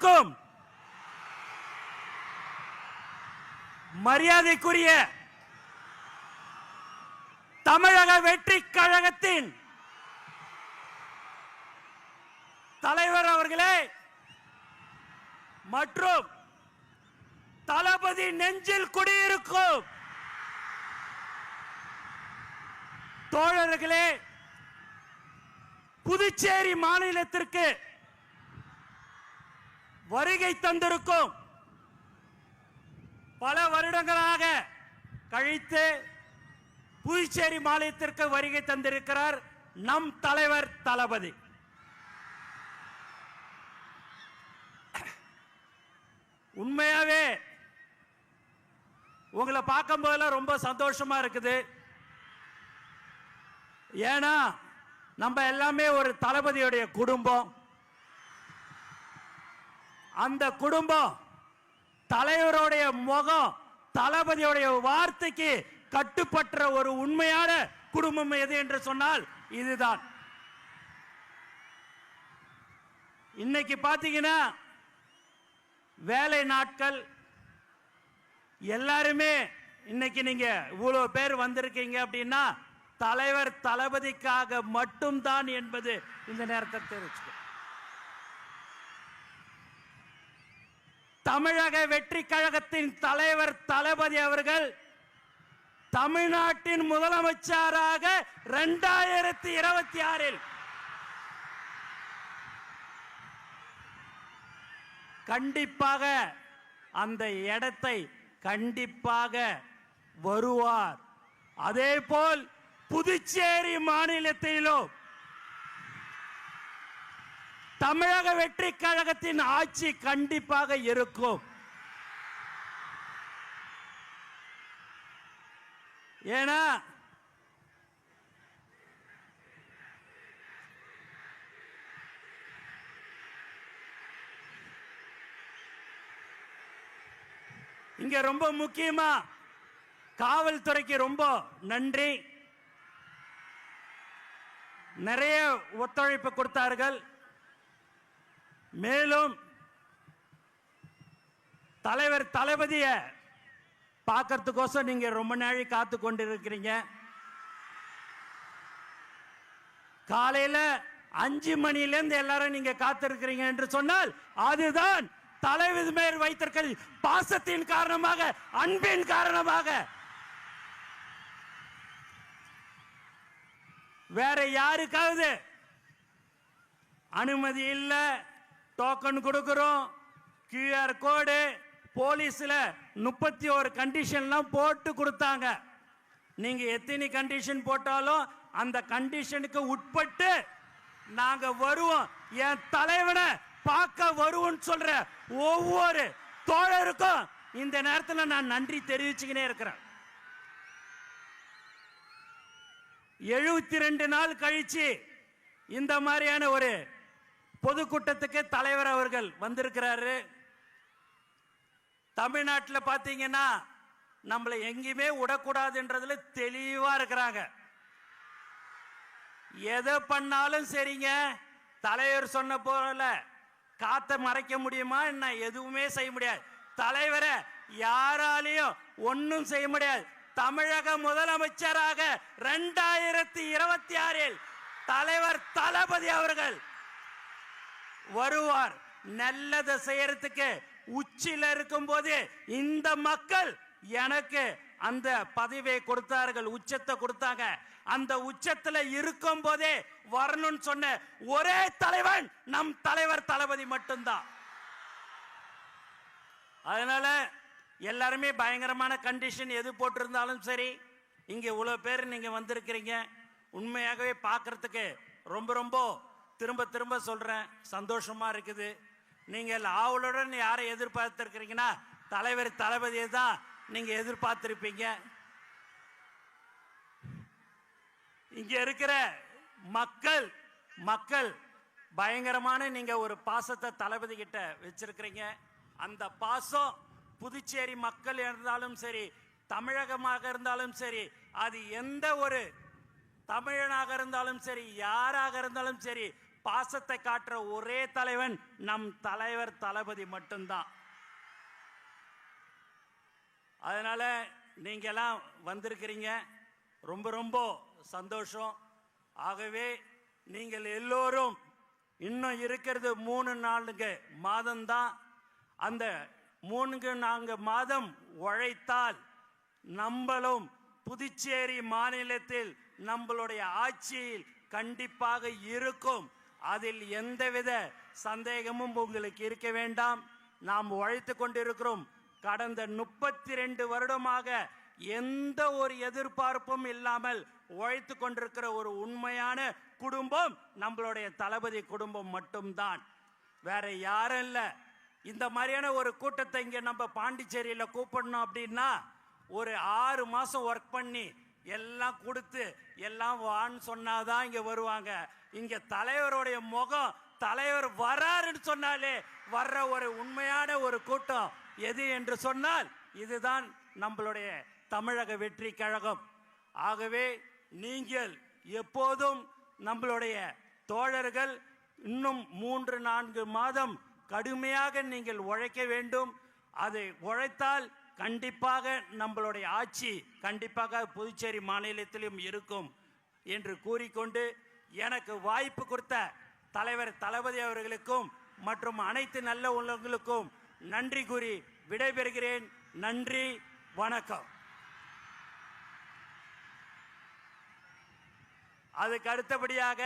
மதிப்புக்கும் மரியாதைக்குரிய தமிழக வெற்றி கழகத்தின் தலைவர் அவர்களே மற்றும் தளபதி நெஞ்சில் குடியிருக்கும் தோழர்களே, புதுச்சேரி மாநிலத்திற்கு வருகை தந்திருக்கும் பல வருடங்களாக கழித்து புதுச்சேரி மாநிலத்திற்கு வருகை தந்திருக்கிறார் நம் தலைவர் தளபதி. உண்மையாவே உங்களை பார்க்கும் போதெல்லாம் ரொம்ப சந்தோஷமா இருக்குது. ஏன்னா நம்ம எல்லாமே ஒரு தளபதியுடைய குடும்பம். அந்த குடும்பம் தலைவருடைய முகம் தளபதியுடைய வார்த்தைக்கு கட்டுப்பட்ட ஒரு உண்மையான குடும்பம் எது என்று சொன்னால் இதுதான். இன்னைக்கு பாத்தீங்கன்னா வேலை நாட்கள் எல்லாருமே இன்னைக்கு நீங்க இவ்வளவு பேர் வந்திருக்கீங்க அப்படின்னா தலைவர் தளபதிக்காக மட்டும்தான் என்பது இந்த நேரத்தில் தெரிவிச்சுக்க. தமிழக வெற்றி கழகத்தின் தலைவர் தளபதி அவர்கள் தமிழ்நாட்டின் முதலமைச்சராக 2026 கண்டிப்பாக அந்த இடத்தை கண்டிப்பாக வருவார். அதே போல் புதுச்சேரி மாநிலத்திலும் தமிழக வெற்றி கழகத்தின் ஆட்சி கண்டிப்பாக இருக்கும். ஏன்னா இங்க ரொம்ப முக்கியமா காவல்துறைக்கு ரொம்ப நன்றி. நிறைய ஒத்துழைப்பு கொடுத்தார்கள். மேலும் தலைவர் தளபதிய பார்க்கறதுக்கோசம் நீங்க ரொம்ப நாளை காத்து கொண்டிருக்கிறீங்க. காலையில 5 மணியிலிருந்து எல்லாரும் நீங்க காத்திருக்கிறீங்க என்று சொன்னால் அதுதான் தலைவர் மேல் வைத்திருக்கிற பாசத்தின் காரணமாக, அன்பின் காரணமாக. வேற யாருக்காவது அனுமதி இல்ல, டோக்கன் கொடுக்கிறோம், QR கோடு, போலீஸ்ல 31 கண்டிஷன்லாம் போட்டு கொடுத்தாங்க. நீங்க எத்தனை கண்டிஷன் போட்டாலும் அந்த கண்டிஷனுக்கு உட்பட்டு நாங்க வருவோம். என் தலைவனை பார்க்க வருவோம் சொல்ற ஒவ்வொரு தோழருக்கும் இந்த நேரத்தில் நான் நன்றி தெரிவிச்சுக்கினே இருக்கிறேன். 72 நாள் கழிச்சு இந்த மாதிரியான ஒரு பொதுக்கூட்டத்துக்கு தலைவர் அவர்கள் வந்திருக்கிறாரு. தமிழ்நாட்டில் பார்த்தீங்கன்னா நம்மளை எங்கேயுமே விடக்கூடாதுன்றதுல தெளிவா இருக்கிறாங்க. எதை பண்ணாலும் சரிங்க, தலைவர் சொன்ன போல காத்த மறைக்க முடியுமா என்ன? எதுவுமே செய்ய முடியாது. தலைவரை யாராலையும் ஒன்னும் செய்ய முடியாது. தமிழக முதலமைச்சராக 2026 தலைவர் தளபதி அவர்கள் வருவார். நல்லதை செய்யறதுக்கு உச்சில இருக்கும் போது இந்த மக்கள் எனக்கு அந்த பதவியை கொடுத்தார்கள், உச்சத்தை கொடுத்தாங்க. அந்த உச்சத்துல இருக்கும் போதே வரணும்னு சொன்ன ஒரே தலைவன் நம் தலைவர் தளபதி மட்டும்தான். அதனால எல்லாருமே பயங்கரமான கண்டிஷன் எது போட்டிருந்தாலும் சரி, இங்க இவ்வளவு பேர் நீங்க வந்திருக்கிறீங்க. உண்மையாகவே பார்க்கறதுக்கு ரொம்ப ரொம்ப திரும்ப திரும்ப சொல்றேன், சந்தோஷமா இருக்குது. நீங்கள் ஆவலுடன் யாரை எதிர்பார்த்திருக்கிறீங்கன்னா தலைவர் தளபதியை தான் நீங்க எதிர்பார்த்திருப்பீங்க. இங்க இருக்கிற மக்கள் பயங்கரமான நீங்க ஒரு பாசத்தை தளபதி கிட்ட வச்சிருக்கிறீங்க. அந்த பாசம் புதுச்சேரி மக்கள் இருந்தாலும் சரி, தமிழகமாக இருந்தாலும் சரி, அது எந்த ஒரு தமிழனாக இருந்தாலும் சரி, யாராக இருந்தாலும் சரி, பாசத்தை காட்டுற ஒரே தலைவன் நம் தலைவர் தளபதி மட்டும்தான். அதனால நீங்க எல்லாம் வந்திருக்கிறீங்க, ரொம்ப ரொம்ப சந்தோஷம். ஆகவே நீங்கள் எல்லோரும் இன்னும் இருக்கிறது 3-4 மாதம்தான். அந்த 3-4 மாதம் உழைத்தால் நம்மளும் புதுச்சேரி மாநிலத்தில் நம்மளுடைய ஆட்சியில் கண்டிப்பாக இருக்கும். அதில் எந்தவித சந்தேகமும் உங்களுக்கு இருக்க வேண்டாம். நாம் உழைத்து கொண்டிருக்கிறோம். கடந்த 32 வருடமாக எந்த ஒரு எதிர்பார்ப்பும் இல்லாமல் உழைத்து கொண்டிருக்கிற ஒரு உண்மையான குடும்பம் நம்மளுடைய தளபதி குடும்பம் மட்டும்தான், வேற யாரும் இல்லை. இந்த மாதிரியான ஒரு கூட்டத்தை இங்க நம்ம பாண்டிச்சேரியில் கூப்பிடணும் அப்படின்னா ஒரு 6 மாசம் ஒர்க் பண்ணி எல்லாம் கொடுத்து எல்லாம் வான்னு சொன்னாதான் இங்க வருவாங்க. இங்க தலைவருடைய முகம், தலைவர் வராருன்னு சொன்னாலே வர்ற ஒரு உண்மையான ஒரு கூட்டம் எது என்று சொன்னால் இதுதான் நம்மளுடைய தமிழக வெற்றி கழகம். ஆகவே நீங்கள் எப்போதும் நம்மளுடைய தோழர்கள் இன்னும் 3-4 மாதம் கடுமையாக நீங்கள் உழைக்க வேண்டும். அதை உழைத்தால் கண்டிப்பாக நம்மளுடைய ஆட்சி கண்டிப்பாக புதுச்சேரி மாநிலத்திலும் இருக்கும் என்று கூறிக்கொண்டு எனக்கு வாய்ப்பு கொடுத்த தலைவர் தளபதி அவர்களுக்கும் மற்றும் அனைத்து நல்ல உள்ளவங்களுக்கும் நன்றி கூறி விடைபெறுகிறேன். நன்றி, வணக்கம். அதுக்கு அடுத்தபடியாக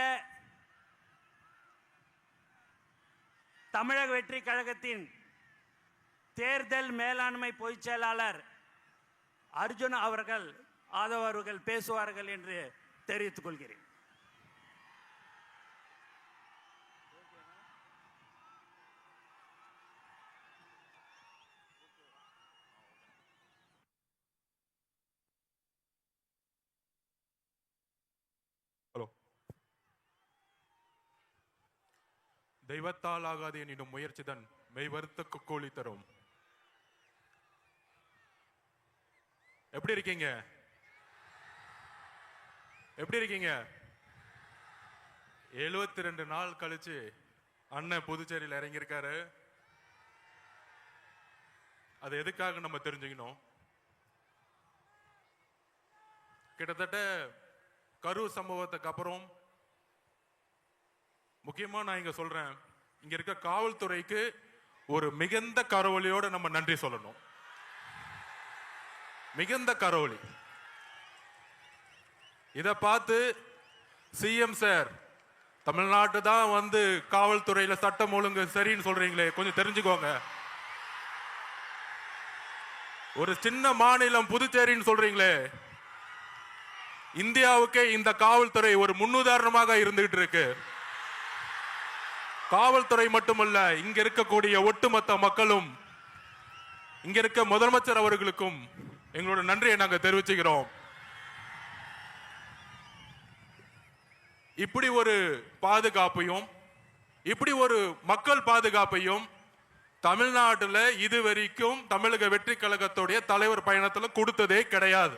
தமிழக வெற்றி கழகத்தின் தேர்தல் மேலாண்மை பொதுச் செயலாளர் அர்ஜுன் அவர்கள் ஆதவ் அவர்கள் பேசுவார்கள் என்று தெரிவித்துக் கொள்கிறேன். ஹலோ. தெய்வத்தால் ஆகாது எனினும் முயற்சிதான் மெய் வருத்த கூலி தரும். எப்படி இருக்கீங்க? எப்படி இருக்கீங்க? 72 நாள் கழிச்சு அண்ணன் புதுச்சேரியில் இறங்கியிருக்காரு. அது எதுக்காக நம்ம தெரிஞ்சுக்கணும். கிட்டத்தட்ட கரூர் சம்பவத்துக்கு அப்புறம் முக்கியமா நான் இங்க சொல்றேன், இங்க இருக்க காவல்துறைக்கு ஒரு மிகுந்த கரவொலியோட நம்ம நன்றி சொல்லணும். மிகுந்த கரவொலி. இத பார்த்து சிஎம் சார் தமிழ்நாட்டு தான் வந்து காவல்துறையில சட்டம் ஒழுங்கு சரின்னு சொல்றீங்களே, கொஞ்சம் தெரிஞ்சுக்கோங்க. ஒரு சின்ன மாநிலம் புதுச்சேரின்னு சொல்றீங்களே, இந்தியாவுக்கே இந்த காவல்துறை ஒரு முன்னுதாரணமாக இருந்துகிட்டு இருக்கு. காவல்துறை மட்டுமல்ல, இங்க இருக்கக்கூடிய ஒட்டுமொத்த மக்களும், இங்க இருக்க முதலமைச்சர் அவர்களுக்கும் எங்களோட நன்றியை நாங்க தெரிவிச்சுக்கிறோம். இப்படி ஒரு பாதுகாப்பையும் இப்படி ஒரு மக்கள் பாதுகாப்பையும் தமிழ்நாட்டில் இதுவரைக்கும் தமிழக வெற்றி கழகத்துடைய தலைவர் பயணத்தில் கொடுத்ததே கிடையாது.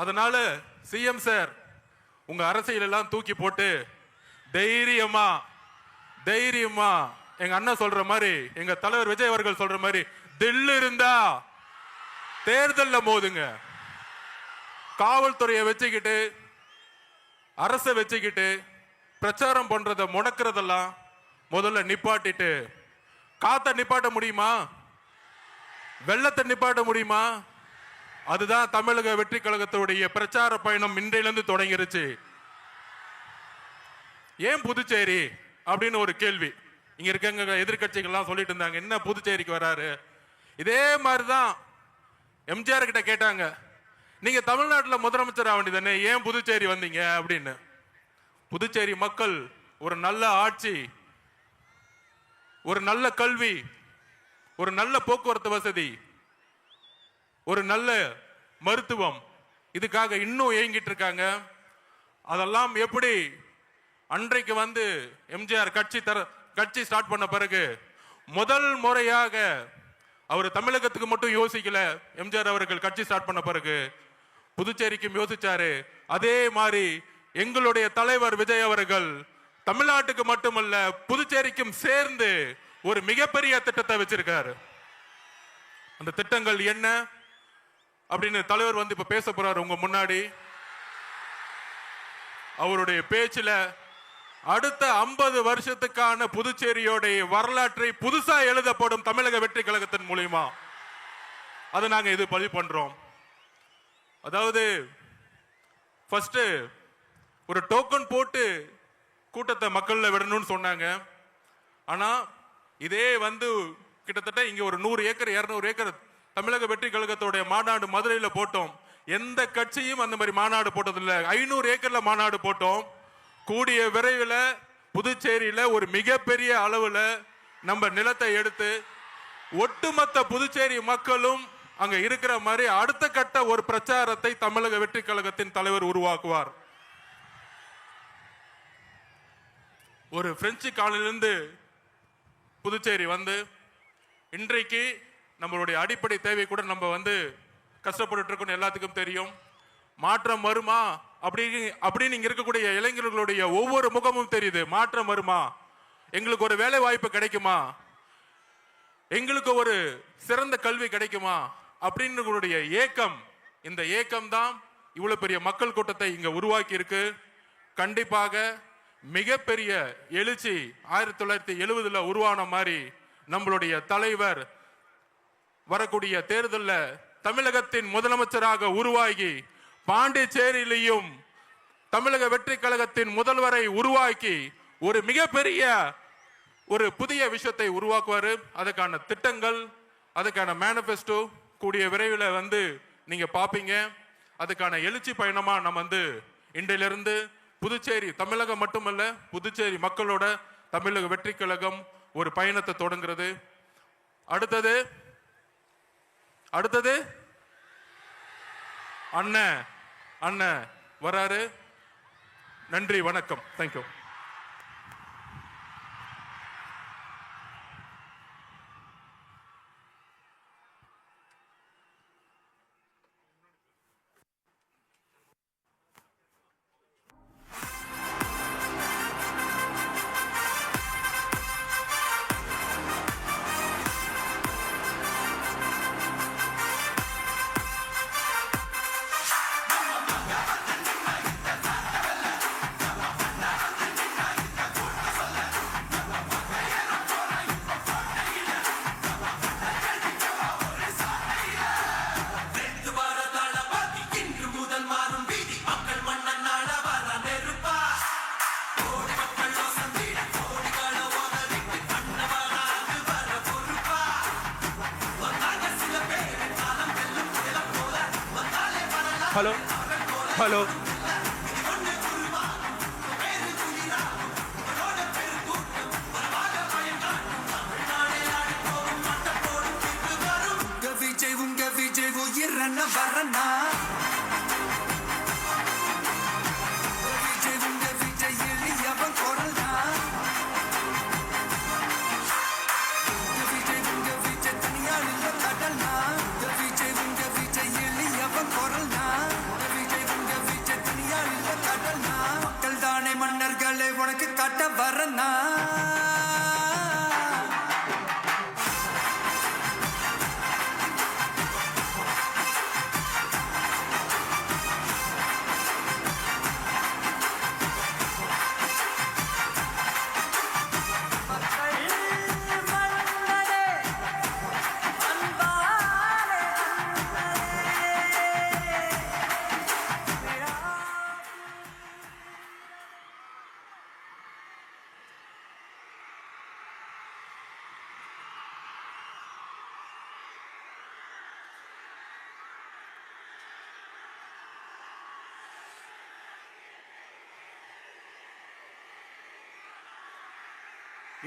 அதனால சிஎம் சார் உங்க அரசியல் எல்லாம் தூக்கி போட்டு தைரியமா தைரியமா எங்க அண்ணன் சொல்ற மாதிரி, எங்க தலைவர் விஜய் அவர்கள் சொல்ற மாதிரி தில்லு இருந்தா தேர்தல்ல மோதுங்க. காவல்துறையை வச்சுக்கிட்டு அரசை வச்சுக்கிட்டு பிரச்சாரம் பண்றத முடக்கிறதெல்லாம் முதல்ல நிப்பாட்டிட்டு, காத்த நிப்பாட்ட முடியுமா? வெள்ளத்தை நிப்பாட்ட முடியுமா? அதுதான் தமிழக வெற்றி கழகத்துடைய பிரச்சார பயணம் இன்றையிலிருந்து தொடங்கிருச்சு. ஏன் புதுச்சேரி அப்படின்னு ஒரு கேள்வி இங்க இருக்க எதிர்கட்சிகள்லாம் சொல்லிட்டு இருந்தாங்க, என்ன புதுச்சேரிக்கு வராரு? இதே மாதிரிதான் எம்ஜிஆர் கிட்ட கேட்டாங்க, நீங்க தமிழ்நாட்டில் முதலமைச்சர் ஆக வேண்டியதானே, ஏன் புதுச்சேரி வந்தீங்க அப்படின்னு. புதுச்சேரி மக்கள் ஒரு நல்ல ஆட்சி, ஒரு நல்ல கல்வி, ஒரு நல்ல போக்குவரத்து வசதி, ஒரு நல்ல மருத்துவம், இதுக்காக இன்னும் ஏங்கிட்டு இருக்காங்க. அதெல்லாம் எப்படி அன்றைக்கு வந்து எம்ஜிஆர் கட்சி ஸ்டார்ட் பண்ண பிறகு முதல் முறையாக அவர் தமிழகத்துக்கு மட்டும் யோசிக்கல. எம்ஜிஆர் அவர்கள் கட்சி ஸ்டார்ட் பண்ண பிறகு புதுச்சேரிக்கும் யோசிச்சாரு. அதே மாதிரி எங்களுடைய தலைவர் விஜய் அவர்கள் தமிழ்நாட்டுக்கு மட்டுமல்ல புதுச்சேரிக்கும் சேர்ந்து ஒரு மிகப்பெரிய திட்டத்தை வச்சிருக்காரு. அந்த திட்டங்கள் என்ன அப்படின்னு தலைவர் வந்து இப்ப பேச போறாரு உங்க முன்னாடி. அவருடைய பேச்சுல அடுத்த 50 வருஷத்துக்கான புதுச்சேரியோடைய வரலாற்றை புதுசா எழுதப்படும் தமிழக வெற்றி கழகத்தின் மூலியமா அதை நாங்க இது பதிவு பண்றோம். அதாவது ஃபர்ஸ்ட் ஒரு டோக்கன் போட்டு கூட்டத்தை மக்கள்ல விடணும்னு சொன்னாங்க. ஆனா இதே வந்து கிட்டத்தட்ட இங்க ஒரு 100 ஏக்கர் 200 ஏக்கர் தமிழக வெற்றி கழகத்தோட மாநாடு மதுரையில போட்டோம். எந்த கட்சியும் அந்த மாதிரி மாநாடு போட்டதில்லை. 500 ஏக்கர்ல மாநாடு போட்டோம். கூடிய விரைவில் புதுச்சேரியில ஒரு மிகப்பெரிய அளவுல நம்ம நிலத்தை எடுத்து ஒட்டுமொத்த புதுச்சேரி மக்களும் அங்க இருக்கிற மாதிரி அடுத்த கட்ட ஒரு பிரச்சாரத்தை தமிழக வெற்றி கழகத்தின் தலைவர் உருவாக்குவார். ஒரு பிரெஞ்சு காலனிலிருந்து புதுச்சேரி வந்து இன்றைக்கு நம்மளுடைய அடிப்படை தேவை கூட நம்ம வந்து கஷ்டப்பட்டு இருக்கோம். எல்லாத்துக்கும் தெரியும். மாற்றம் வருமா அப்படின்னு இங்க இருக்கக்கூடிய இளைஞர்களுடைய ஒவ்வொரு முகமும் தெரியுது. மாற்றம் வருமா, எங்களுக்கு ஒரு வேலை வாய்ப்பு கிடைக்குமா, எங்களுக்கு ஒரு சிறந்த கல்வி கிடைக்குமா அப்படின்னு ஏக்கம். இந்த ஏக்கம் தான் இவ்வளவு பெரிய மக்கள் கூட்டத்தை இங்க உருவாக்கி இருக்கு. கண்டிப்பாக மிகப்பெரிய எழுச்சி 1970 உருவான மாதிரி நம்மளுடைய தலைவர் வரக்கூடிய தேர்தலில் தமிழகத்தின் முதலமைச்சராக உருவாகி பாண்டிச்சேரியிலையும் தமிழக வெற்றி கழகத்தின் முதல்வரை உருவாக்கி ஒரு மிகப்பெரிய ஒரு புதிய விஷயத்தை உருவாக்குவாரு. அதுக்கான திட்டங்கள், அதுக்கான மேனிஃபெஸ்டோ கூடிய விரைவில் வந்து நீங்க பாப்பீங்க. அதுக்கான எழுச்சி பயணமா நம்ம வந்து இன்றையிலிருந்து புதுச்சேரி, தமிழகம் மட்டுமல்ல புதுச்சேரி மக்களோட தமிழக வெற்றி கழகம் ஒரு பயணத்தை தொடங்குறது. அடுத்தது அண்ணன் வராரு. நன்றி, வணக்கம், தேங்க்யூ. ஹலோ ஹலோ உங்க விஜய் உயிரண்ண வரண்ணா. உங்க விஜய் எளியவன் குரல்னா. உங்க விஜய் தனியாள் இல்ல கடல்னா. உங்க விஜய் எளியவன் குரல்னா. உங்க விஜய் தனியாள் இல்ல கடல்னா. மக்கள் தானே மன்னர்களை உனக்கு காட்ட வரண்ணா.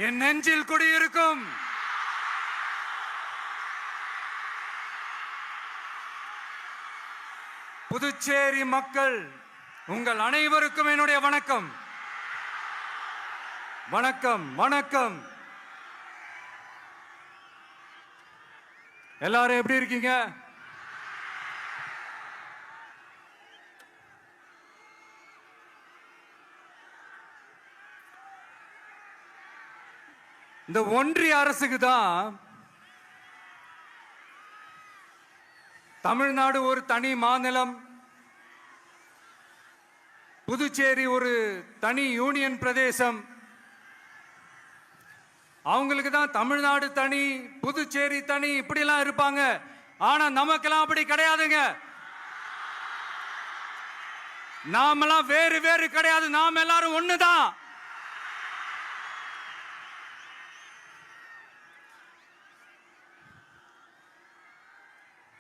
என் நெஞ்சில் குடியிருக்கும் புதுச்சேரி மக்கள் உங்கள் அனைவருக்கும் என்னுடைய வணக்கம். வணக்கம் வணக்கம். எல்லாரும் எப்படி இருக்கீங்க? இந்த ஒன்றிய அரசுக்கு தான் தமிழ்நாடு ஒரு தனி மாநிலம், புதுச்சேரி ஒரு தனி யூனியன் பிரதேசம். அவங்களுக்கு தான் தமிழ்நாடு தனி, புதுச்சேரி தனி, இப்படிலாம் இருப்பாங்க. ஆனா நமக்கெல்லாம் அப்படி கிடையாதுங்க. நாமெல்லாம் வேறு வேறு கிடையாது, நாம எல்லாரும் ஒண்ணுதான்.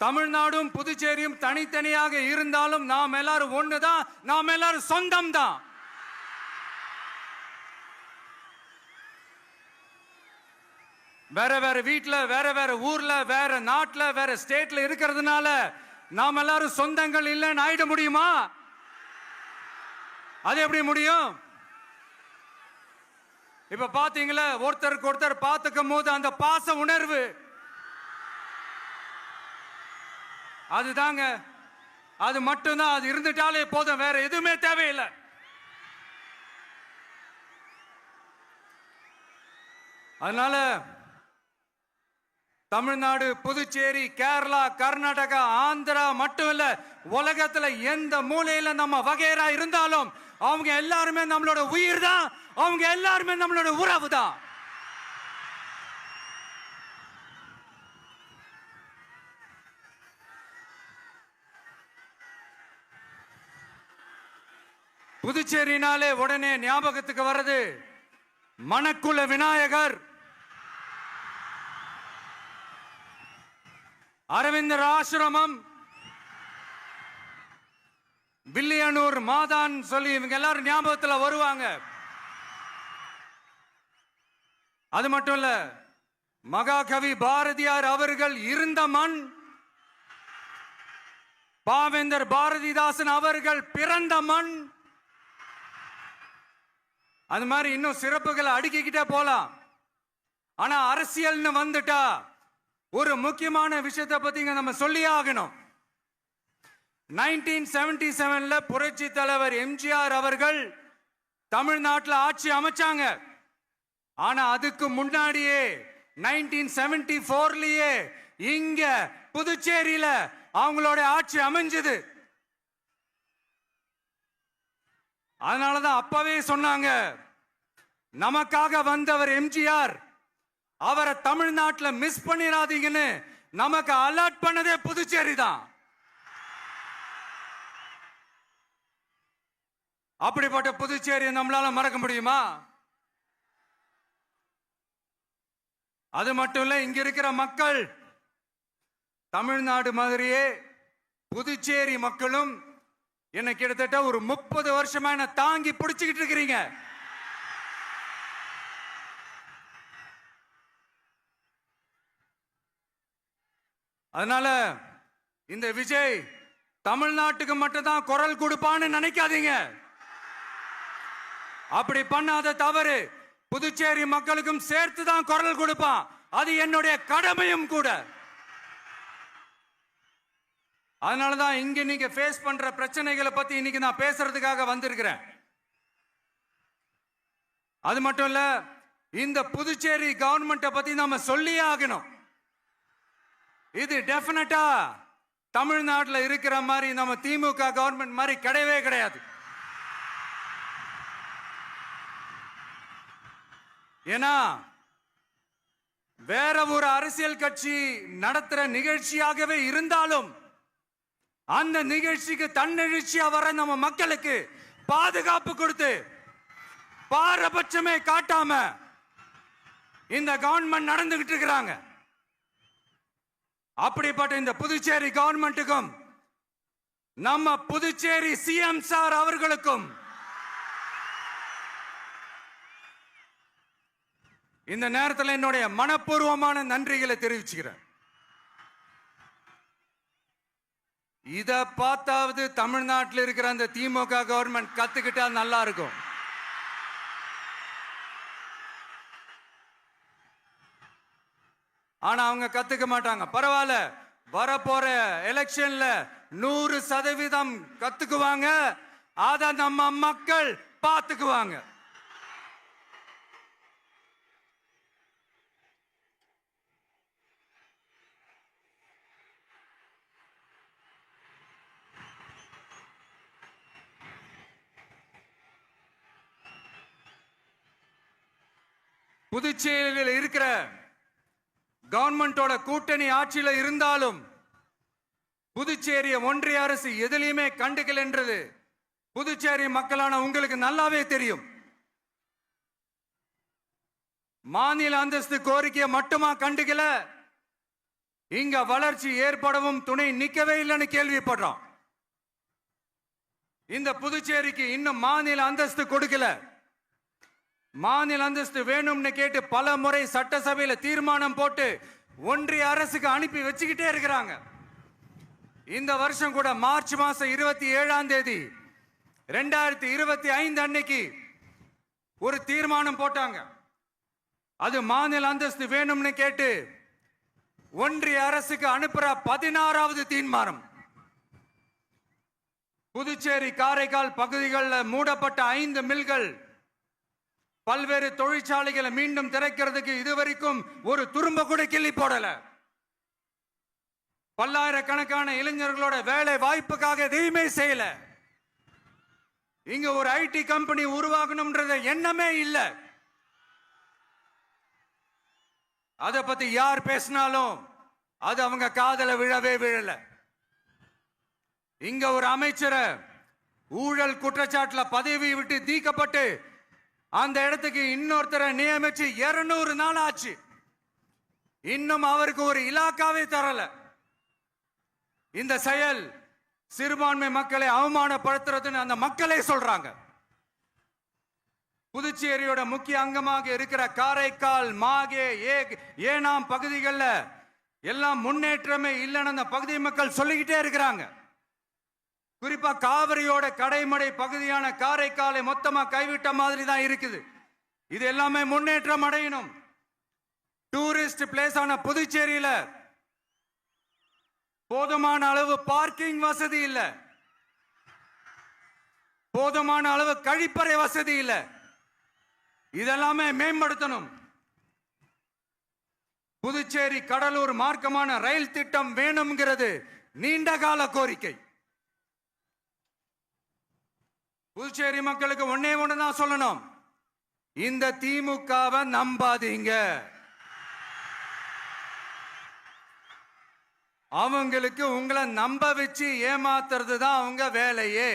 தமிழ்நாடும் புதுச்சேரியும் தனித்தனியாக இருந்தாலும் நாம் எல்லாரும் ஒண்ணுதான், நாம் எல்லாரும் சொந்தம் தான். வேற வேற வீட்ல, வேற வேற ஊர்ல, வேற நாட்டுல, வேற ஸ்டேட்ல இருக்கிறதுனால நாம் எல்லாரும் சொந்தங்கள் இல்லைன்னு ஆயிட முடியுமா? அது எப்படி முடியும்? இப்ப பாத்தீங்களா, ஒருத்தருக்கு ஒருத்தர் பார்த்துக்கும் போது அந்த பாச உணர்வு, அதுதாங்க, அது மட்டும்தான். அது இருந்துட்டாலே போதும், வேற எதுவுமே தேவையில்லை. அதனால தமிழ்நாடு, புதுச்சேரி, கேரளா, கர்நாடகா, ஆந்திரா மட்டும் இல்ல, உலகத்துல எந்த மூலையில நம்ம வகைரா இருந்தாலும் அவங்க எல்லாருமே நம்மளோட உயிர் தான், அவங்க எல்லாருமே நம்மளோட உறவு தான். புதுச்சேரினாலே உடனே ஞாபகத்துக்கு வர்றது மணக்குள விநாயகர், அரவிந்தர் ஆசிரமம், வில்லியனூர் மாதான் சொல்லி இவங்க எல்லாரும் ஞாபகத்துல வருவாங்க. அது மட்டும் இல்ல, மகாகவி பாரதியார் அவர்கள் இருந்த மண், பாவேந்தர் பாரதிதாசன் அவர்கள் பிறந்த மண். அது மாதிரி இன்னும் சிறப்புகளை அடுக்கிக்கிட்டே போலாம். ஆனா அரசியல்னு வந்துட்டா ஒரு முக்கியமான விஷயத்தை பத்தி நம்ம சொல்லி ஆகணும். 1977ல புரட்சி தலைவர் எம்ஜிஆர் அவர்கள் தமிழ்நாட்டில் ஆட்சி அமைச்சாங்க. ஆனா அதுக்கு முன்னாடியே 1974லயே இங்க புதுச்சேரியில அவங்களோட ஆட்சி அமைஞ்சது. அதனாலதான் அப்பவே சொன்னாங்க, நமக்காக வந்தவர் எம்ஜிஆர், அவரை தமிழ்நாட்டில் மிஸ் பண்ணிடாதீங்கன்னு நமக்கு அலர்ட் பண்ணதே புதுச்சேரி தான். அப்படிப்பட்ட புதுச்சேரியை நம்மளால மறக்க முடியுமா? அது மட்டும் இல்ல, இங்க இருக்கிற மக்கள் தமிழ்நாடு மாதிரியே புதுச்சேரி மக்களும் என்ன கிட்டத்தட்ட ஒரு 30 வருஷமா என்ன தாங்கி பிடிச்சுக்கிட்டு இருக்கிறீங்க. அதனால இந்த விஜய் தமிழ்நாட்டுக்கு மட்டும்தான் குரல் கொடுப்பான்னு நினைக்காதீங்க. அப்படி பண்ணாத தவறு, புதுச்சேரி மக்களுக்கும் சேர்த்து தான் குரல் கொடுப்பான். அது என்னுடைய கடமையும் கூட. அதனாலதான் இங்க நீங்க ஃபேஸ் பண்ற பிரச்சனைகளை பத்தி இன்னைக்கு நான் பேசுறதுக்காக வந்திருக்கிறேன். அது மட்டும் இல்ல, இந்த புதுச்சேரி கவர்மெண்ட்டை பத்தி நாம சொல்லியே ஆகணும். இது டெஃபினட்டா தமிழ்நாட்டில் இருக்கிற மாதிரி நம்ம திமுக கவர்மெண்ட் மாதிரி கிடையவே கிடையாது. ஏன்னா வேற ஒரு அரசியல் கட்சி நடத்துற நிகழ்ச்சியாகவே இருந்தாலும் அந்த நிகழ்ச்சிக்கு தன்னெழுச்சியா வர நம்ம மக்களுக்கு பாதுகாப்பு கொடுத்து பாரபட்சமே காட்டாம இந்த கவர்மெண்ட் நடந்துகிட்டு இருக்கிறாங்க. அப்படிப்பட்ட இந்த புதுச்சேரி கவர்மெண்ட்டுக்கும் நம்ம புதுச்சேரி சிஎம் சார் அவர்களுக்கும் இந்த நேரத்தில் என்னுடைய மனப்பூர்வமான நன்றிகளை தெரிவிச்சுக்கிறேன். இத பார்த்தாவது தமிழ்நாட்டில் இருக்கிற அந்த திமுக கவர்மெண்ட் கத்துக்கிட்டா நல்லா இருக்கும். ஆனா அவங்க கத்துக்க மாட்டாங்க. பரவாயில்ல, வரப்போற எலெக்ஷன்ல 100% கத்துக்குவாங்க. அத நம்ம மக்கள் பார்த்துக்குவாங்க. புதுச்சேரியில் இருக்கிற கவர்மெண்டோட கூட்டணி ஆட்சியில இருந்தாலும் புதுச்சேரிய ஒன்றிய அரசு எதிலையுமே கண்டுக்கல் என்றது புதுச்சேரி மக்களான உங்களுக்கு நல்லாவே தெரியும். மாநில அந்தஸ்து கோரிக்கையை மட்டுமா கண்டுக்கல, இங்க வளர்ச்சி ஏற்படவும் துணை நிக்கவே இல்லைன்னு கேள்விப்படுறோம். இந்த புதுச்சேரிக்கு இன்னும் மாநில அந்தஸ்து கொடுக்கல. மாநில அந்தஸ்து வேணும்னு கேட்டு பல முறை சட்டசபையில தீர்மானம் போட்டு ஒன்றிய அரசுக்கு அனுப்பி வச்சுக்கிட்டே இருக்கிறாங்க. இந்த வருஷம் கூட மார்ச் மாசம் 27ஆம் தேதி 2025 அன்னைக்கு ஒரு தீர்மானம் போட்டாங்க. அது மாநில அந்தஸ்து வேணும்னு கேட்டு ஒன்றிய அரசுக்கு அனுப்புற 16வது தீர்மானம். புதுச்சேரி காரைக்கால் பகுதிகளில் மூடப்பட்ட 5 மில்கள், பல்வேறு தொழிற்சாலைகளை மீண்டும் திறக்கிறதுக்கு இதுவரைக்கும் ஒரு துரும்ப கூட கிள்ளி போடல. பல்லாயிரக்கணக்கான இளைஞர்களோட வேலை வாய்ப்புக்காக எதையுமே செய்யல. இங்க ஒரு ஐடி கம்பெனி உருவாகணும்ன்றது எண்ணமே இல்லை. அதை பத்தி யார் பேசினாலும் அது அவங்க காதல விழவே விழல. இங்க ஒரு அமைச்சரை ஊழல் குற்றச்சாட்டுல பதவி விட்டு நீக்கப்பட்டு அந்த இடத்துக்கு இன்னொருத்தரை நியமிச்சு 200 நாள் ஆச்சு. இன்னும் அவருக்கு ஒரு இலாக்காவே தரல. இந்த செயல் சிறுபான்மை மக்களை அவமானப்படுத்துறதுன்னு அந்த மக்களே சொல்றாங்க. புதுச்சேரியோட முக்கிய அங்கமாக இருக்கிற காரைக்கால், மாகே, ஏனாம் பகுதிகளில் எல்லாம் முன்னேற்றமே இல்லைன்னு அந்த பகுதி மக்கள் சொல்லிக்கிட்டே இருக்கிறாங்க. குறிப்பா காவிரியோட கடைமடை பகுதியான காரைக்காலை மொத்தமா கைவிட்ட மாதிரி தான் இருக்குது. இது எல்லாமே முன்னேற்றம் அடையணும். டூரிஸ்ட் பிளேஸ் ஆன புதுச்சேரியில போதுமான அளவு பார்க்கிங் வசதி இல்ல, போதுமான அளவு கழிப்பறை வசதி இல்ல. இதெல்லாமே மேம்படுத்தணும். புதுச்சேரி கடலூர் மார்க்கமான ரயில் திட்டம் வேணும்ங்கிறது நீண்ட கால கோரிக்கை. புதுச்சேரி மக்களுக்கு ஒன்னே ஒண்ணுதான் சொல்லணும், இந்த திமுகவை நம்பாதீங்க. அவங்களுக்கு உங்களை நம்ப வச்சு ஏமாத்துறது தான் அவங்க வேலையே.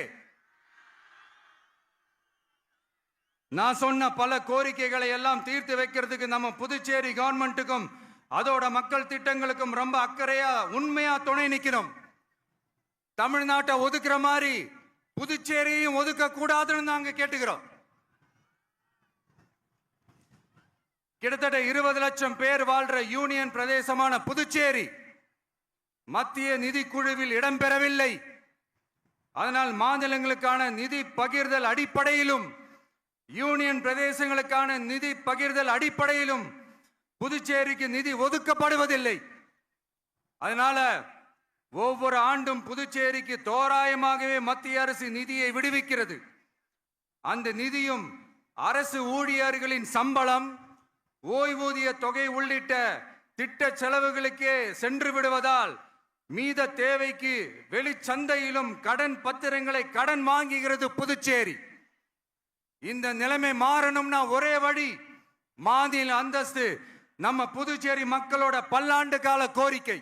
நான் சொன்ன பல கோரிக்கைகளை எல்லாம் தீர்த்து வைக்கிறதுக்கு நம்ம புதுச்சேரி கவர்மெண்ட்டுக்கும் அதோட மக்கள் திட்டங்களுக்கும் ரொம்ப அக்கறையா உண்மையா துணை நிக்கணும். தமிழ்நாட்டை ஒதுக்குற மாதிரி புதுச்சேரியும் ஒதுக்க கூடாதுன்னு நாங்க கேட்டுக்கிறோம். கிட்டத்தட்ட 20 லட்சம் பேர் வாழ்ற யூனியன் பிரதேசமான புதுச்சேரி மத்திய நிதி குழுவில் இடம்பெறவில்லை. அதனால் மாநிலங்களுக்கான நிதி பகிர்தல் அடிப்படையிலும் யூனியன் பிரதேசங்களுக்கான நிதி பகிர்தல் அடிப்படையிலும் புதுச்சேரிக்கு நிதி ஒதுக்கப்படுவதில்லை. அதனால ஒவ்வொரு ஆண்டும் புதுச்சேரிக்கு தோராயமாகவே மத்திய அரசு நிதியை விடுவிக்கிறது. அந்த நிதியும் அரசு ஊழியர்களின் சம்பளம், ஓய்வூதிய தொகை உள்ளிட்ட திட்ட செலவுகளுக்கே சென்று விடுவதால் மீத தேவைக்கு வெளிச்சந்தையிலும் கடன் பத்திரங்களை கடன் வாங்குகிறது புதுச்சேரி. இந்த நிலைமை மாறணும்னா ஒரே வழி மாநில அந்தஸ்து. நம்ம புதுச்சேரி மக்களோட பல்லாண்டு கால கோரிக்கை.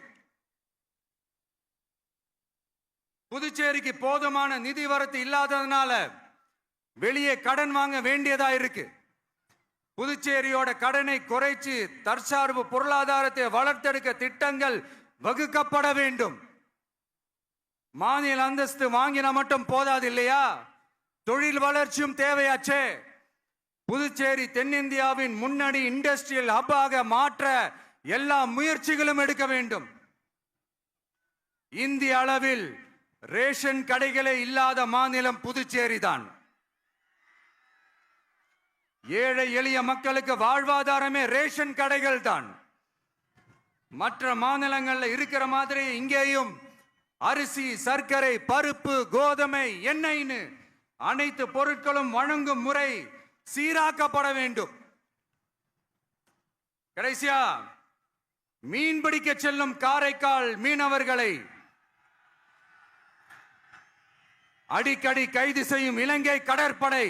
புதுச்சேரிக்கு போதுமான நிதி வரத்து இல்லாததுனால வெளியே கடன் வாங்க வேண்டியதா இருக்கு. புதுச்சேரியோட கடனை குறைச்சு தற்சார்பு பொருளாதாரத்தை வளர்த்தெடுக்க திட்டங்கள் வகுக்கப்பட வேண்டும். மாநில அந்தஸ்து வாங்கினா மட்டும் போதாது இல்லையா, தொழில் வளர்ச்சியும் தேவையாச்சே. புதுச்சேரி தென்னிந்தியாவின் முன்னணி இண்டஸ்ட்ரியல் ஹப்பாக மாற்ற எல்லா முயற்சிகளும் எடுக்க வேண்டும். இந்திய அளவில் ரேஷன் கடைகளே இல்லாத மாநிலம் புதுச்சேரி தான். ஏழை எளிய மக்களுக்கு வாழ்வாதாரமே ரேஷன் கடைகள் தான். மற்ற மாநிலங்கள்ல இருக்கிற மாதிரி இங்கேயும் அரிசி, சர்க்கரை, பருப்பு, கோதுமை, எண்ணெய்னு அனைத்து பொருட்களும் வழங்கும் முறை சீராக்கப்பட வேண்டும். கடைசியா மீன் பிடிக்க செல்லும் காரைக்கால் மீனவர்களை அடிக்கடி கைது செய்யும் இலங்கை கடற்படை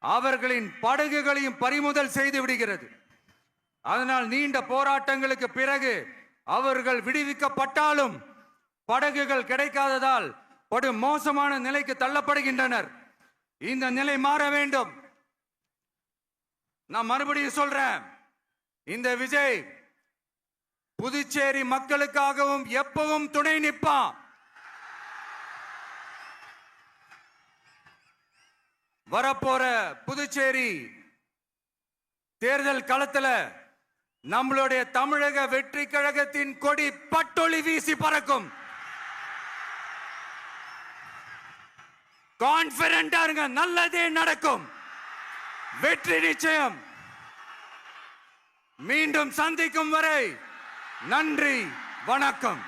அவர்களின் படகுகளையும் பறிமுதல் செய்து விடுகிறது. அதனால் நீண்ட போராட்டங்களுக்கு பிறகு அவர்கள் விடுவிக்கப்பட்டாலும் படகுகள் கிடைக்காததால் படு மோசமான நிலைக்கு தள்ளப்படுகின்றனர். இந்த நிலை மாற வேண்டும். நான் மறுபடியும் சொல்றேன், இந்த விஜய் புதுச்சேரி மக்களுக்காகவும் எப்பவும் துணை நிற்பான். வரப்போற புதுச்சேரி தேர்தல் களத்துல நம்மளுடைய தமிழக வெற்றி கழகத்தின் கொடி பட்டொளி வீசி பறக்கும். கான்பிடண்டா இருங்க, நல்லதே நடக்கும். வெற்றி நிச்சயம். மீண்டும் சந்திக்கும் வரை நன்றி, வணக்கம்.